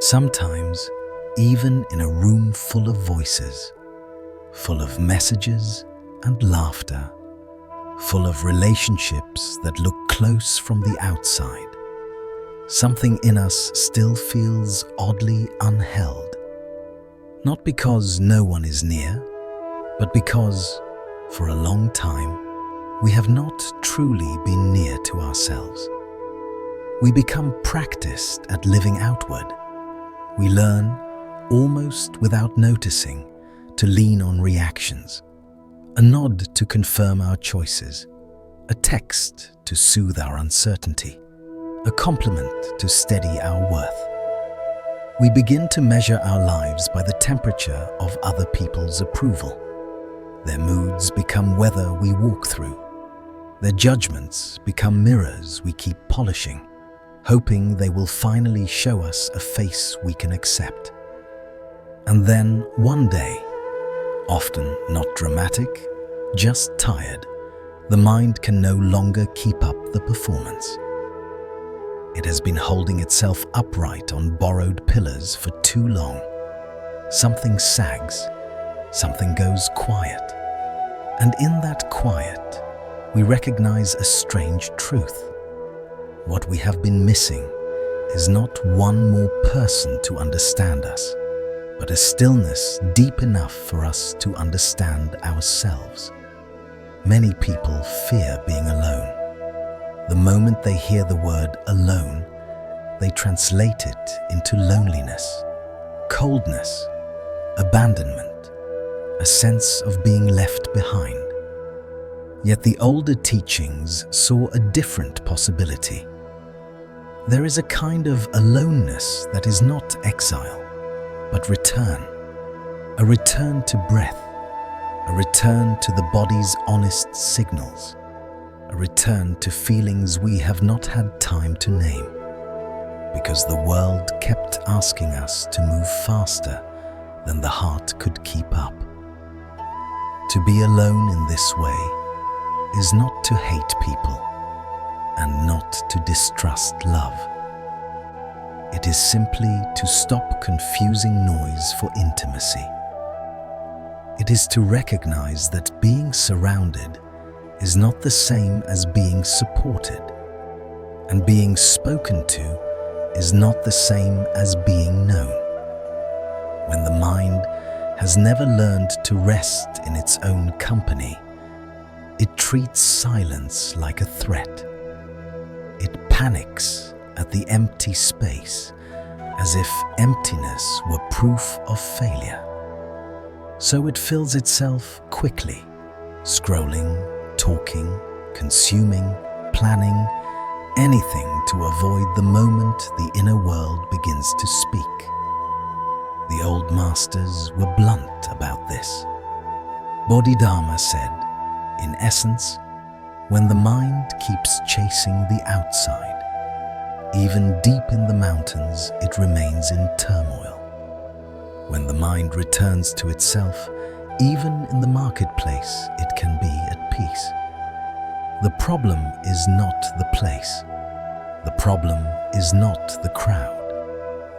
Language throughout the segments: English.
Sometimes, even in a room full of voices, full of messages and laughter, full of relationships that look close from the outside, something in us still feels oddly unheld. Not because no one is near, but because, for a long time, we have not truly been near to ourselves. We become practiced at living outward. We learn, almost without noticing, to lean on reactions, a nod to confirm our choices, a text to soothe our uncertainty, a compliment to steady our worth. We begin to measure our lives by the temperature of other people's approval. Their moods become weather we walk through. Their judgments become mirrors we keep polishing, hoping they will finally show us a face we can accept. And then one day, often not dramatic, just tired, the mind can no longer keep up the performance. It has been holding itself upright on borrowed pillars for too long. Something sags, something goes quiet. And in that quiet, we recognize a strange truth. What we have been missing is not one more person to understand us, but a stillness deep enough for us to understand ourselves. Many people fear being alone. The moment they hear the word alone, they translate it into loneliness, coldness, abandonment, a sense of being left behind. Yet the older teachings saw a different possibility. There is a kind of aloneness that is not exile, but return. A return to breath, a return to the body's honest signals, a return to feelings we have not had time to name, because the world kept asking us to move faster than the heart could keep up. To be alone in this way is not to hate people and not to distrust love. It is simply to stop confusing noise for intimacy. It is to recognize that being surrounded is not the same as being supported, and being spoken to is not the same as being known. When the mind has never learned to rest in its own company, it treats silence like a threat. It panics at the empty space as if emptiness were proof of failure. So it fills itself quickly, scrolling, talking, consuming, planning, anything to avoid the moment the inner world begins to speak. The old masters were blunt about this. Bodhidharma said, in essence, when the mind keeps chasing the outside, even deep in the mountains it remains in turmoil. When the mind returns to itself, even in the marketplace it can be at peace. The problem is not the place. The problem is not the crowd.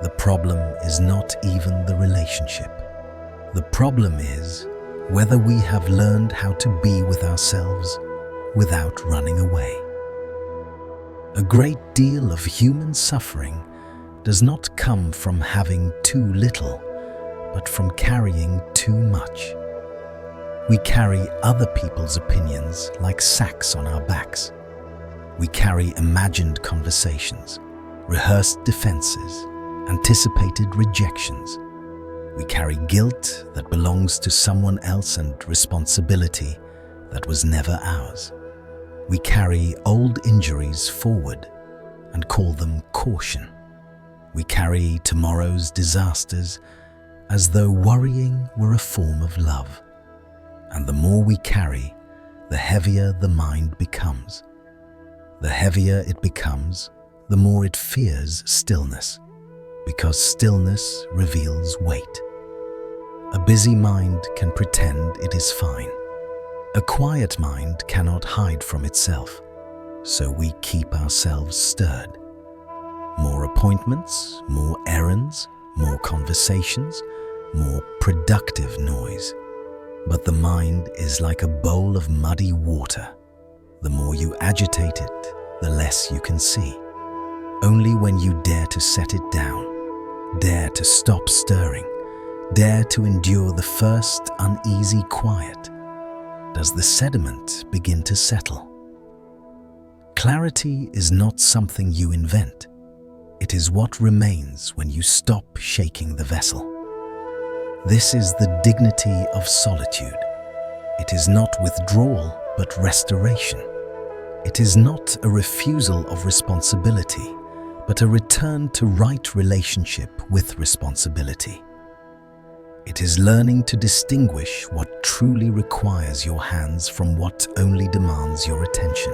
The problem is not even the relationship. The problem is whether we have learned how to be with ourselves without running away. A great deal of human suffering does not come from having too little, but from carrying too much. We carry other people's opinions like sacks on our backs. We carry imagined conversations, rehearsed defenses, anticipated rejections. We carry guilt that belongs to someone else and responsibility that was never ours. We carry old injuries forward and call them caution. We carry tomorrow's disasters as though worrying were a form of love. And the more we carry, the heavier the mind becomes. The heavier it becomes, the more it fears stillness, because stillness reveals weight. A busy mind can pretend it is fine. A quiet mind cannot hide from itself, so we keep ourselves stirred. More appointments, more errands, more conversations, more productive noise. But the mind is like a bowl of muddy water. The more you agitate it, the less you can see. Only when you dare to set it down, dare to stop stirring, dare to endure the first uneasy quiet, does the sediment begin to settle. Clarity is not something you invent. It is what remains when you stop shaking the vessel. This is the dignity of solitude. It is not withdrawal, but restoration. It is not a refusal of responsibility, but a return to right relationship with responsibility. It is learning to distinguish what truly requires your hands from what only demands your attention.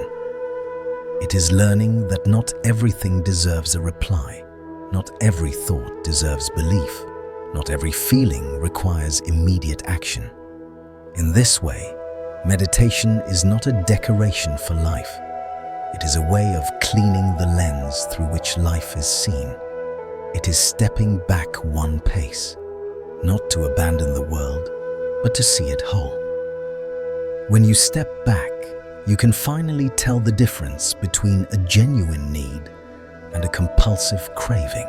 It is learning that not everything deserves a reply, not every thought deserves belief, not every feeling requires immediate action. In this way, meditation is not a decoration for life. It is a way of cleaning the lens through which life is seen. It is stepping back one pace, not to abandon the world, but to see it whole. When you step back, you can finally tell the difference between a genuine need and a compulsive craving,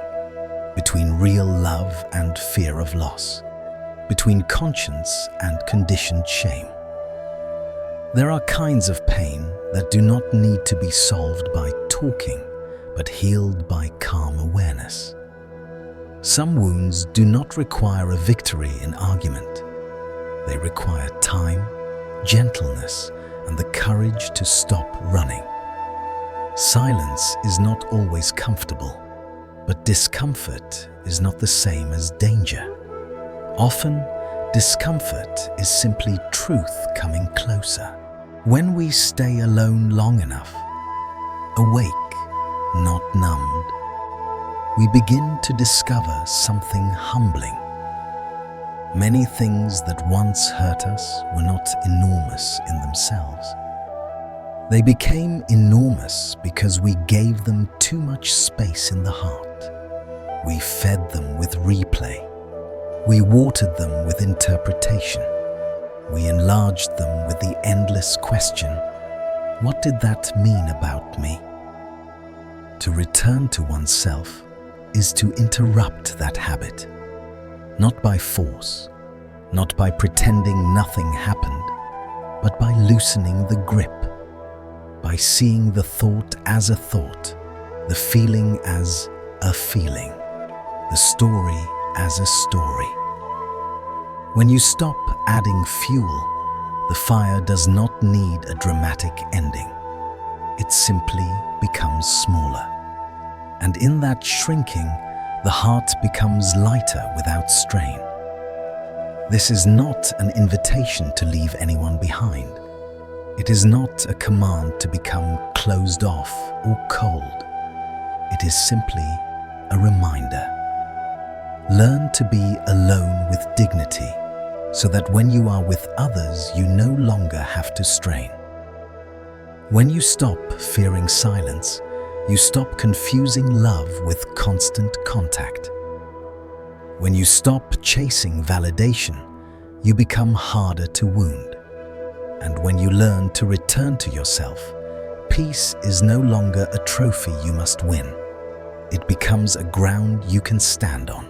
between real love and fear of loss, between conscience and conditioned shame. There are kinds of pain that do not need to be solved by talking, but healed by calm awareness. Some wounds do not require a victory in argument. They require time, gentleness, and the courage to stop running. Silence is not always comfortable, but discomfort is not the same as danger. Often, discomfort is simply truth coming closer. When we stay alone long enough, awake, not numbed, we begin to discover something humbling. Many things that once hurt us were not enormous in themselves. They became enormous because we gave them too much space in the heart. We fed them with replay. We watered them with interpretation. We enlarged them with the endless question, what did that mean about me? To return to oneself is to interrupt that habit. Not by force, not by pretending nothing happened, but by loosening the grip, by seeing the thought as a thought, the feeling as a feeling, the story as a story. When you stop adding fuel, the fire does not need a dramatic ending. It simply becomes smaller. And in that shrinking, the heart becomes lighter without strain. This is not an invitation to leave anyone behind. It is not a command to become closed off or cold. It is simply a reminder. Learn to be alone with dignity, so that when you are with others, you no longer have to strain. When you stop fearing silence, you stop confusing love with constant contact. When you stop chasing validation, you become harder to wound. And when you learn to return to yourself, peace is no longer a trophy you must win. It becomes a ground you can stand on.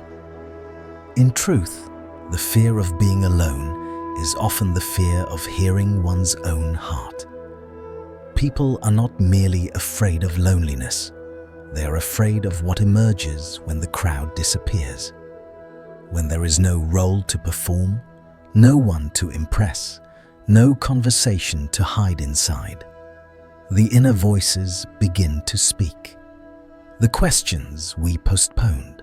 In truth, the fear of being alone is often the fear of hearing one's own heart. People are not merely afraid of loneliness. They are afraid of what emerges when the crowd disappears. When there is no role to perform, no one to impress, no conversation to hide inside, the inner voices begin to speak. The questions we postponed,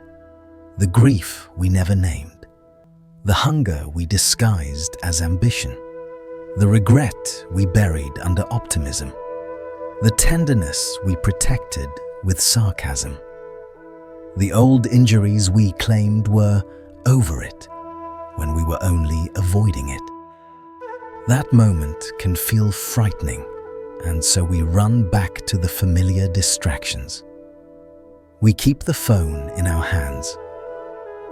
the grief we never named, the hunger we disguised as ambition, the regret we buried under optimism, the tenderness we protected with sarcasm. The old injuries we claimed were over it when we were only avoiding it. That moment can feel frightening, and so we run back to the familiar distractions. We keep the phone in our hands.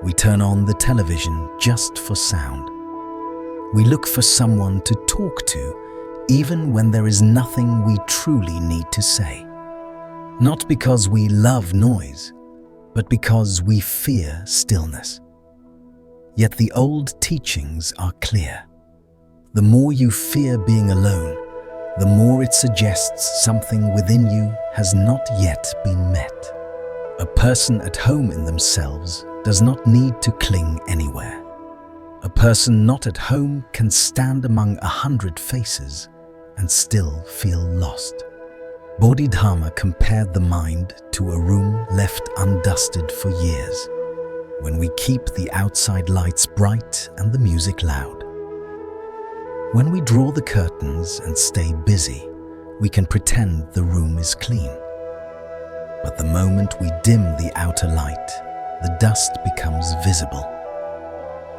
We turn on the television just for sound. We look for someone to talk to, even when there is nothing we truly need to say. Not because we love noise, but because we fear stillness. Yet the old teachings are clear. The more you fear being alone, the more it suggests something within you has not yet been met. A person at home in themselves does not need to cling anywhere. A person not at home can stand among 100 faces and still feel lost. Bodhidharma compared the mind to a room left undusted for years, when we keep the outside lights bright and the music loud. When we draw the curtains and stay busy, we can pretend the room is clean. But the moment we dim the outer light, the dust becomes visible.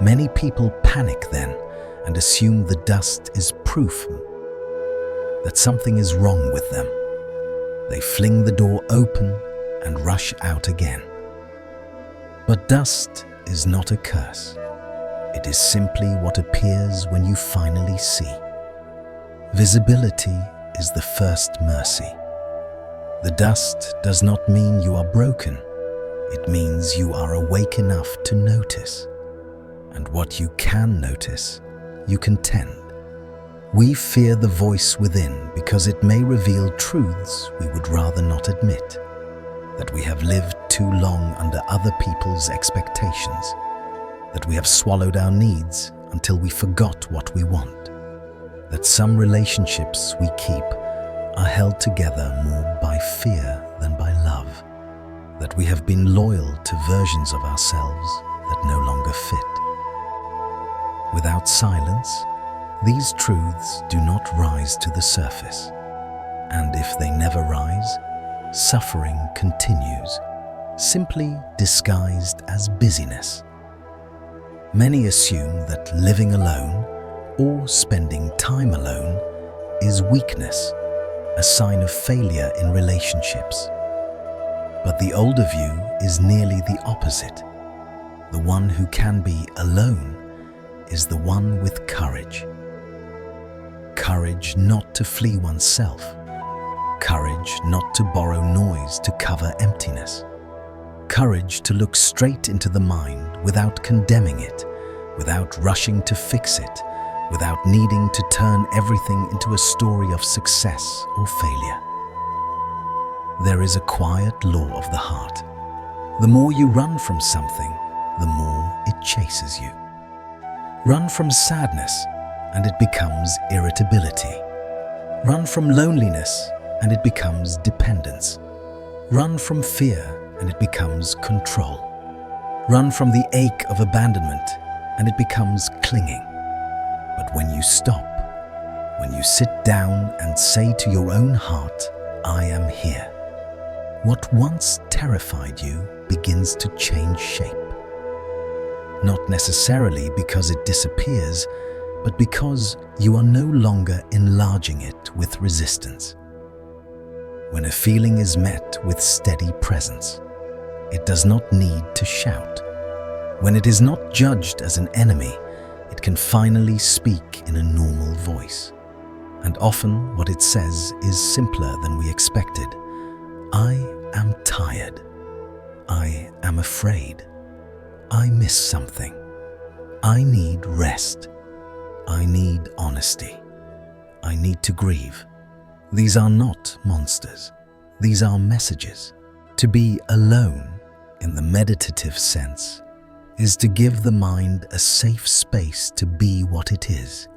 Many people panic then and assume the dust is proof that something is wrong with them. They fling the door open and rush out again. But dust is not a curse. It is simply what appears when you finally see. Visibility is the first mercy. The dust does not mean you are broken. It means you are awake enough to notice. And what you can notice, you can tend. We fear the voice within because it may reveal truths we would rather not admit. That we have lived too long under other people's expectations. That we have swallowed our needs until we forgot what we want. That some relationships we keep are held together more by fear than by love. That we have been loyal to versions of ourselves that no longer fit. Without silence, these truths do not rise to the surface. And if they never rise, suffering continues, simply disguised as busyness. Many assume that living alone or spending time alone is weakness, a sign of failure in relationships. But the older view is nearly the opposite. The one who can be alone is the one with courage. Courage not to flee oneself. Courage not to borrow noise to cover emptiness. Courage to look straight into the mind without condemning it, without rushing to fix it, without needing to turn everything into a story of success or failure. There is a quiet law of the heart. The more you run from something, the more it chases you. Run from sadness, and it becomes irritability. Run from loneliness, and it becomes dependence. Run from fear, and it becomes control. Run from the ache of abandonment, and it becomes clinging. But when you stop, when you sit down and say to your own heart, I am here, what once terrified you begins to change shape. Not necessarily because it disappears, but because you are no longer enlarging it with resistance. When a feeling is met with steady presence, it does not need to shout. When it is not judged as an enemy, it can finally speak in a normal voice. And often what it says is simpler than we expected. I am tired. I am afraid. I miss something. I need rest. I need honesty. I need to grieve. These are not monsters. These are messages. To be alone, in the meditative sense, is to give the mind a safe space to be what it is.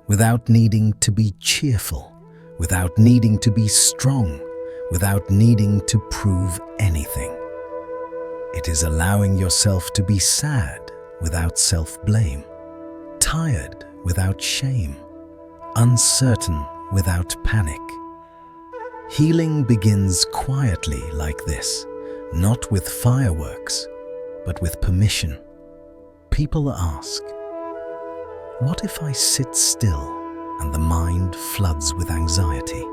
Without needing to be cheerful, without needing to be strong, without needing to prove anything. It is allowing yourself to be sad without self-blame, tired without shame, uncertain without panic. Healing begins quietly like this, not with fireworks, but with permission. People ask, what if I sit still and the mind floods with anxiety?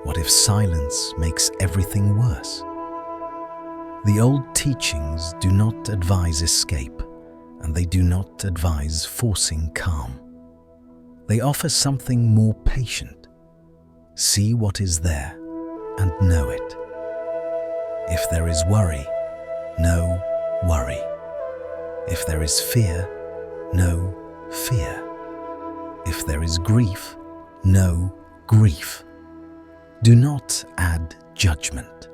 What if silence makes everything worse? The old teachings do not advise escape, and they do not advise forcing calm. They offer something more patient. See what is there and know it. If there is worry, know worry. If there is fear, know fear. If there is grief, know grief. Do not add judgment.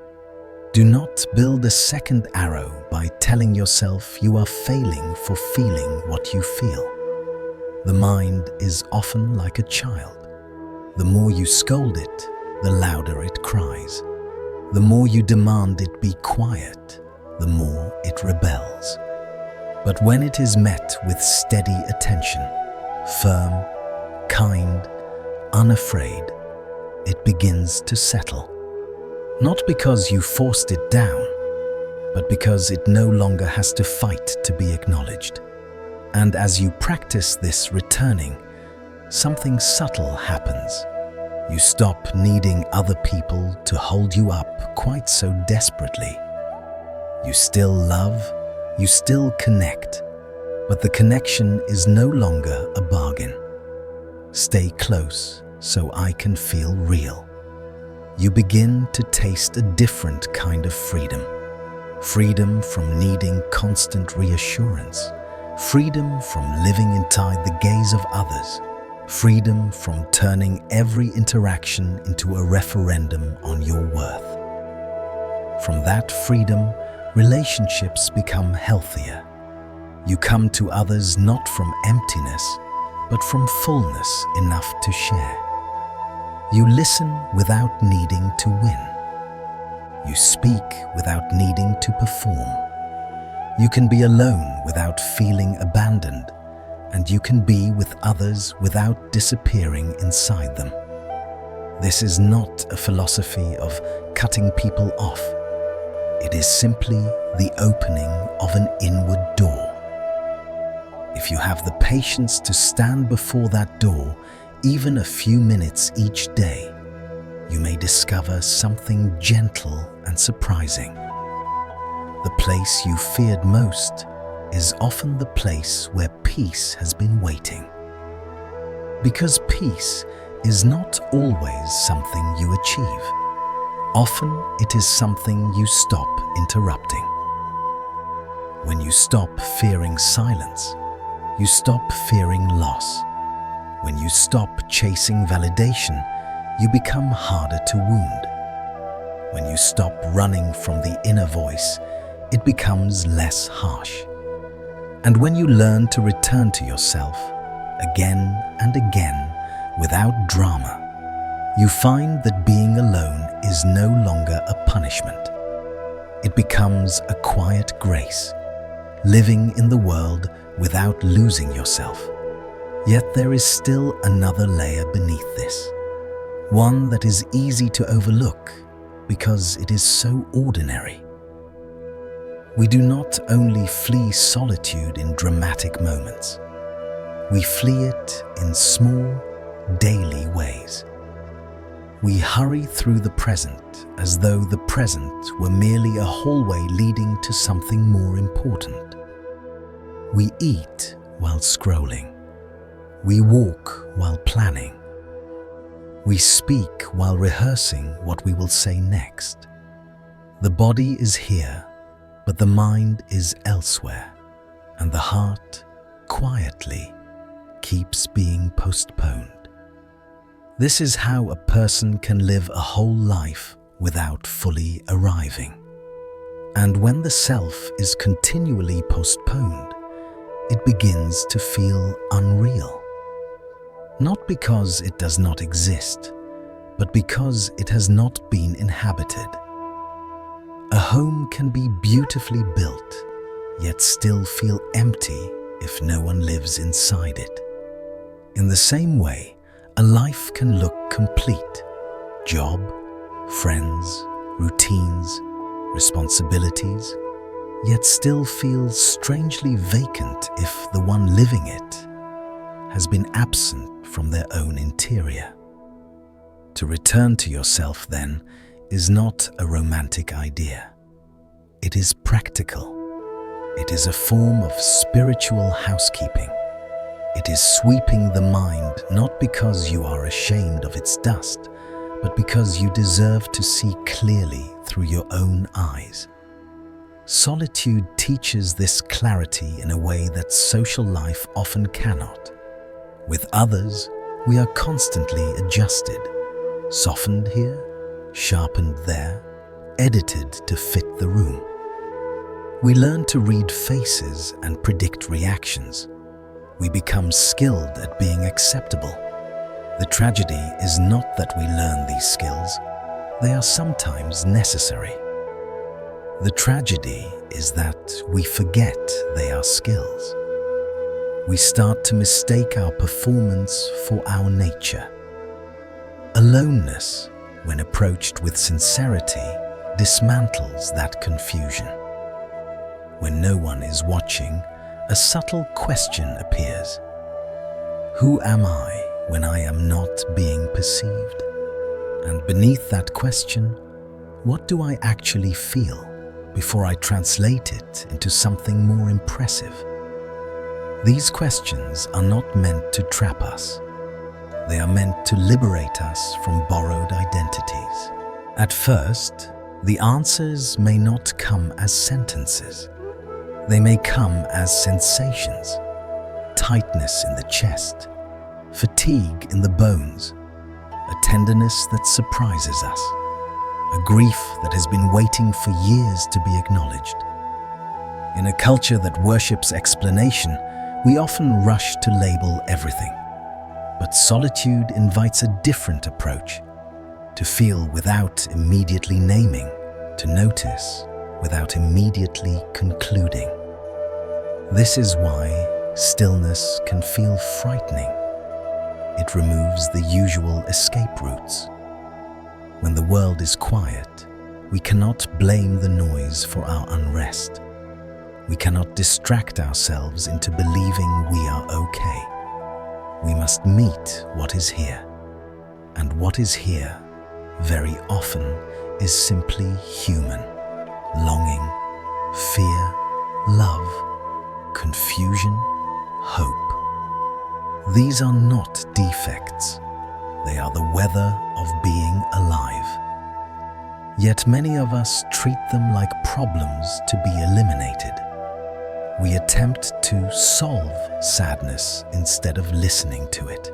Do not build a second arrow by telling yourself you are failing for feeling what you feel. The mind is often like a child. The more you scold it, the louder it cries. The more you demand it be quiet, the more it rebels. But when it is met with steady attention, firm, kind, unafraid, it begins to settle. Not because you forced it down, but because it no longer has to fight to be acknowledged. And as you practice this returning, something subtle happens. You stop needing other people to hold you up quite so desperately. You still love, you still connect, but the connection is no longer a bargain. Stay close so I can feel real. You begin to taste a different kind of freedom. Freedom from needing constant reassurance. Freedom from living inside the gaze of others. Freedom from turning every interaction into a referendum on your worth. From that freedom, relationships become healthier. You come to others not from emptiness, but from fullness enough to share. You listen without needing to win. You speak without needing to perform. You can be alone without feeling abandoned, and you can be with others without disappearing inside them. This is not a philosophy of cutting people off. It is simply the opening of an inward door. If you have the patience to stand before that door, even a few minutes each day, you may discover something gentle and surprising. The place you feared most is often the place where peace has been waiting. Because peace is not always something you achieve. Often it is something you stop interrupting. When you stop fearing silence, you stop fearing loss. When you stop chasing validation, you become harder to wound. When you stop running from the inner voice, it becomes less harsh. And when you learn to return to yourself again and again without drama, you find that being alone is no longer a punishment. It becomes a quiet grace, living in the world without losing yourself. Yet there is still another layer beneath this, one that is easy to overlook because it is so ordinary. We do not only flee solitude in dramatic moments, we flee it in small, daily ways. We hurry through the present as though the present were merely a hallway leading to something more important. We eat while scrolling. We walk while planning. We speak while rehearsing what we will say next. The body is here, but the mind is elsewhere, and the heart, quietly, keeps being postponed. This is how a person can live a whole life without fully arriving. And when the self is continually postponed, it begins to feel unreal. Not because it does not exist, but because it has not been inhabited. A home can be beautifully built, yet still feel empty if no one lives inside it. In the same way, a life can look complete. Job, friends, routines, responsibilities, yet still feel strangely vacant if the one living it has been absent from their own interior. To return to yourself, then, is not a romantic idea. It is practical. It is a form of spiritual housekeeping. It is sweeping the mind not because you are ashamed of its dust, but because you deserve to see clearly through your own eyes. Solitude teaches this clarity in a way that social life often cannot. With others, we are constantly adjusted, softened here, sharpened there, edited to fit the room. We learn to read faces and predict reactions. We become skilled at being acceptable. The tragedy is not that we learn these skills, they are sometimes necessary. The tragedy is that we forget they are skills. We start to mistake our performance for our nature. Aloneness, when approached with sincerity, dismantles that confusion. When no one is watching, a subtle question appears. Who am I when I am not being perceived? And beneath that question, what do I actually feel before I translate it into something more impressive? These questions are not meant to trap us. They are meant to liberate us from borrowed identities. At first, the answers may not come as sentences. They may come as sensations, tightness in the chest, fatigue in the bones, a tenderness that surprises us, a grief that has been waiting for years to be acknowledged. In a culture that worships explanation, we often rush to label everything. But solitude invites a different approach, to feel without immediately naming, to notice without immediately concluding. This is why stillness can feel frightening. It removes the usual escape routes. When the world is quiet, we cannot blame the noise for our unrest. We cannot distract ourselves into believing we are okay. We must meet what is here. And what is here, very often, is simply human. Longing, fear, love, confusion, hope. These are not defects. They are the weather of being alive. Yet many of us treat them like problems to be eliminated. We attempt to solve sadness instead of listening to it.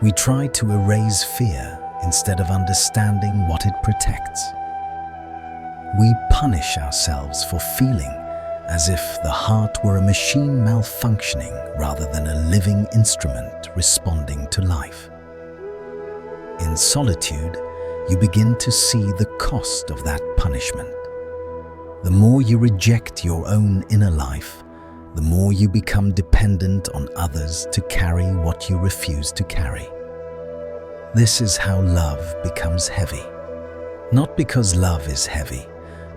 We try to erase fear instead of understanding what it protects. We punish ourselves for feeling as if the heart were a machine malfunctioning rather than a living instrument responding to life. In solitude, you begin to see the cost of that punishment. The more you reject your own inner life, the more you become dependent on others to carry what you refuse to carry. This is how love becomes heavy. Not because love is heavy,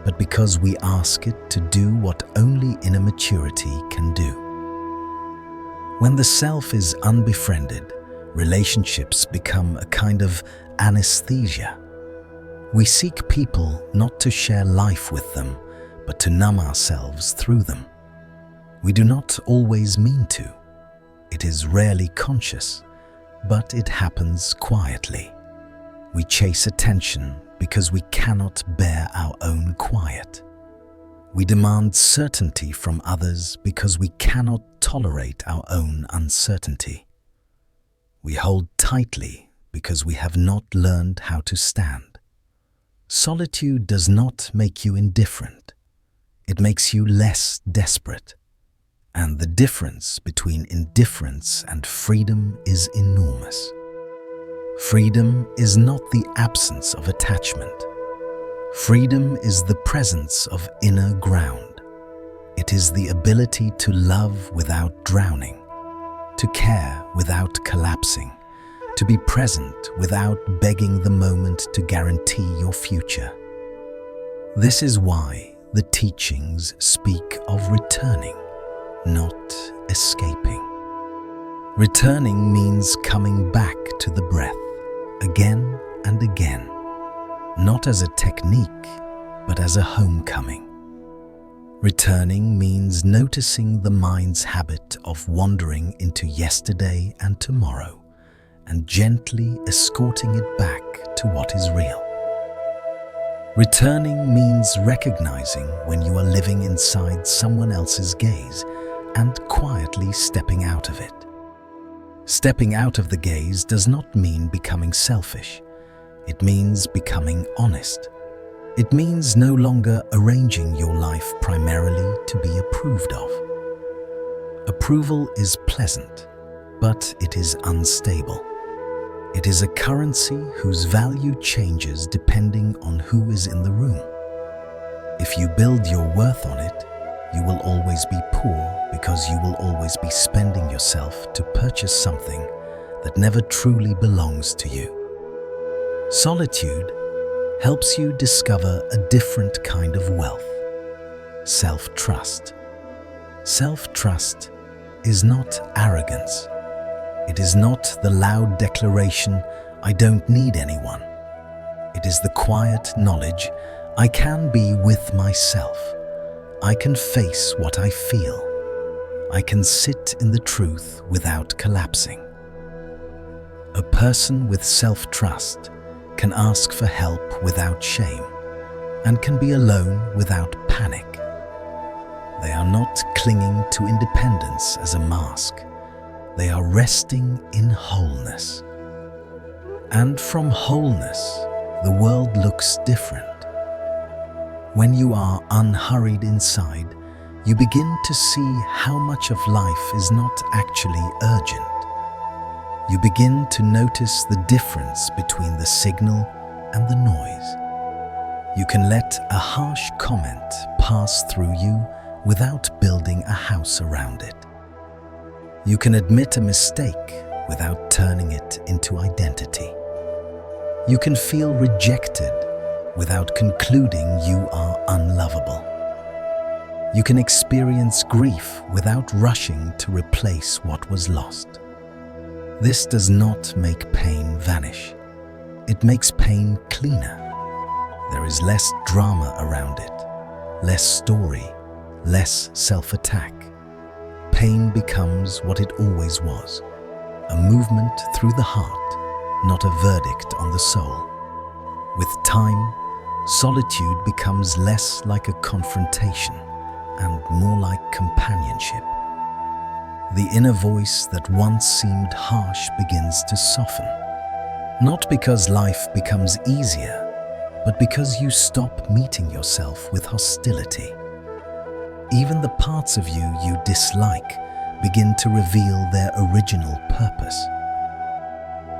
but because we ask it to do what only inner maturity can do. When the self is unbefriended, relationships become a kind of anesthesia. We seek people not to share life with them, but to numb ourselves through them. We do not always mean to. It is rarely conscious, but it happens quietly. We chase attention because we cannot bear our own quiet. We demand certainty from others because we cannot tolerate our own uncertainty. We hold tightly because we have not learned how to stand. Solitude does not make you indifferent. It makes you less desperate. And the difference between indifference and freedom is enormous. Freedom is not the absence of attachment. Freedom is the presence of inner ground. It is the ability to love without drowning, to care without collapsing, to be present without begging the moment to guarantee your future. This is why the teachings speak of returning, not escaping. Returning means coming back to the breath, again and again, not as a technique, but as a homecoming. Returning means noticing the mind's habit of wandering into yesterday and tomorrow, and gently escorting it back to what is real. Returning means recognizing when you are living inside someone else's gaze and quietly stepping out of it. Stepping out of the gaze does not mean becoming selfish. It means becoming honest. It means no longer arranging your life primarily to be approved of. Approval is pleasant, but it is unstable. It is a currency whose value changes depending on who is in the room. If you build your worth on it, you will always be poor because you will always be spending yourself to purchase something that never truly belongs to you. Solitude helps you discover a different kind of wealth, self-trust. Self-trust is not arrogance. It is not the loud declaration, "I don't need anyone." It is the quiet knowledge, "I can be with myself. I can face what I feel. I can sit in the truth without collapsing." A person with self-trust can ask for help without shame and can be alone without panic. They are not clinging to independence as a mask. They are resting in wholeness. And from wholeness, the world looks different. When you are unhurried inside, you begin to see how much of life is not actually urgent. You begin to notice the difference between the signal and the noise. You can let a harsh comment pass through you without building a house around it. You can admit a mistake without turning it into identity. You can feel rejected without concluding you are unlovable. You can experience grief without rushing to replace what was lost. This does not make pain vanish. It makes pain cleaner. There is less drama around it, less story, less self-attack. Pain becomes what it always was, a movement through the heart, not a verdict on the soul. With time, solitude becomes less like a confrontation and more like companionship. The inner voice that once seemed harsh begins to soften, not because life becomes easier, but because you stop meeting yourself with hostility. Even the parts of you you dislike begin to reveal their original purpose.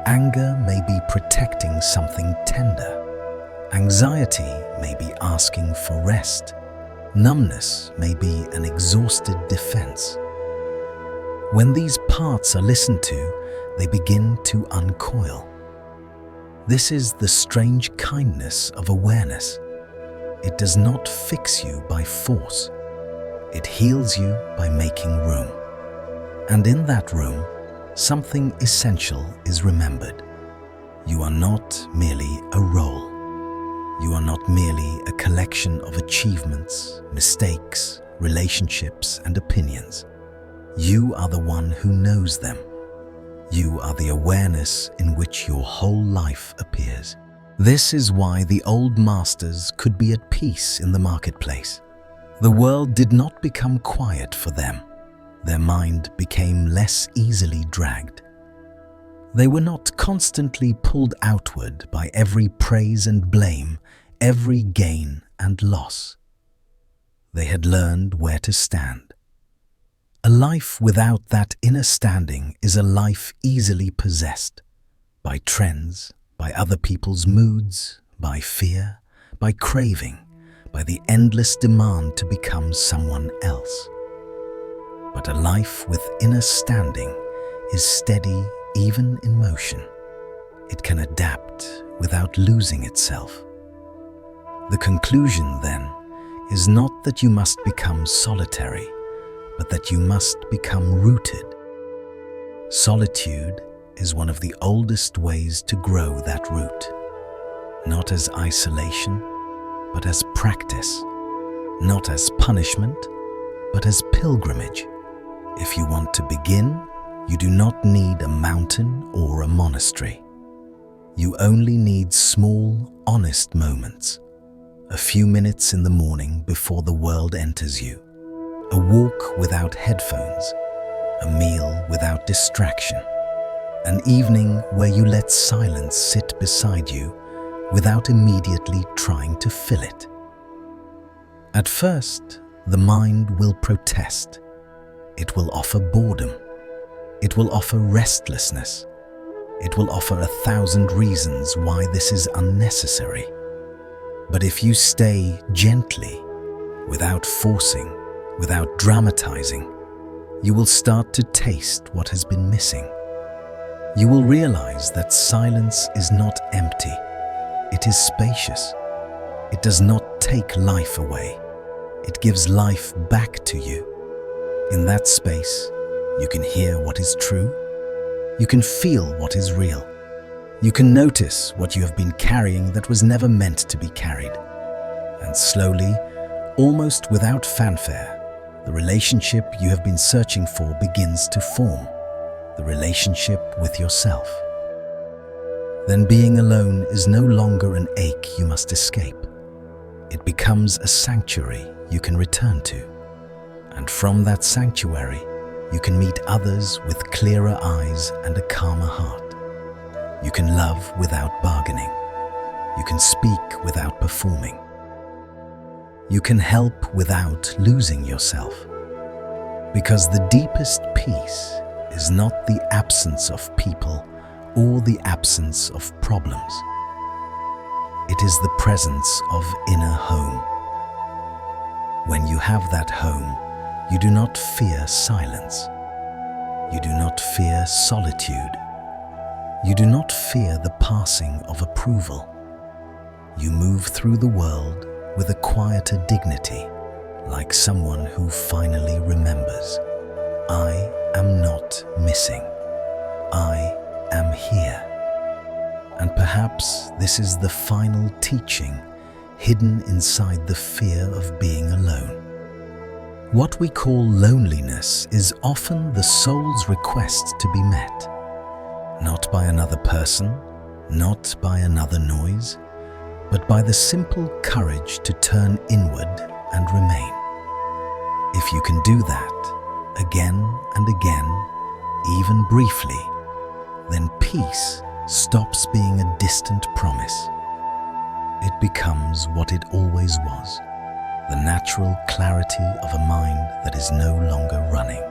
Anger may be protecting something tender. Anxiety may be asking for rest. Numbness may be an exhausted defense. When these parts are listened to, they begin to uncoil. This is the strange kindness of awareness. It does not fix you by force. It heals you by making room. And in that room, something essential is remembered. You are not merely a role. You are not merely a collection of achievements, mistakes, relationships, and opinions. You are the one who knows them. You are the awareness in which your whole life appears. This is why the old masters could be at peace in the marketplace. The world did not become quiet for them. Their mind became less easily dragged. They were not constantly pulled outward by every praise and blame, every gain and loss. They had learned where to stand. A life without that inner standing is a life easily possessed by trends, by other people's moods, by fear, by craving, by the endless demand to become someone else. But a life with inner standing is steady even in motion. It can adapt without losing itself. The conclusion, then, is not that you must become solitary, but that you must become rooted. Solitude is one of the oldest ways to grow that root, not as isolation, but as practice. not as punishment, but as pilgrimage. If you want to begin, you do not need a mountain or a monastery. You only need small, honest moments. A few minutes in the morning before the world enters you. A walk without headphones. A meal without distraction. An evening where you let silence sit beside you without immediately trying to fill it. At first, the mind will protest. It will offer boredom. It will offer restlessness. It will offer 1,000 reasons why this is unnecessary. But if you stay gently, without forcing, without dramatizing, you will start to taste what has been missing. You will realize that silence is not empty. It is spacious. It does not take life away. It gives life back to you. In that space, you can hear what is true. You can feel what is real. You can notice what you have been carrying that was never meant to be carried. And slowly, almost without fanfare, the relationship you have been searching for begins to form. The relationship with yourself. Then being alone is no longer an ache you must escape. It becomes a sanctuary you can return to. And from that sanctuary, you can meet others with clearer eyes and a calmer heart. You can love without bargaining. You can speak without performing. You can help without losing yourself. Because the deepest peace is not the absence of people or the absence of problems. It is the presence of inner home. When you have that home, you do not fear silence. You do not fear solitude. You do not fear the passing of approval. You move through the world with a quieter dignity, like someone who finally remembers. I am not missing. I am here. And perhaps this is the final teaching hidden inside the fear of being alone. What we call loneliness is often the soul's request to be met. Not by another person, not by another noise, but by the simple courage to turn inward and remain. If you can do that again and again, even briefly, then peace stops being a distant promise. It becomes what it always was, the natural clarity of a mind that is no longer running.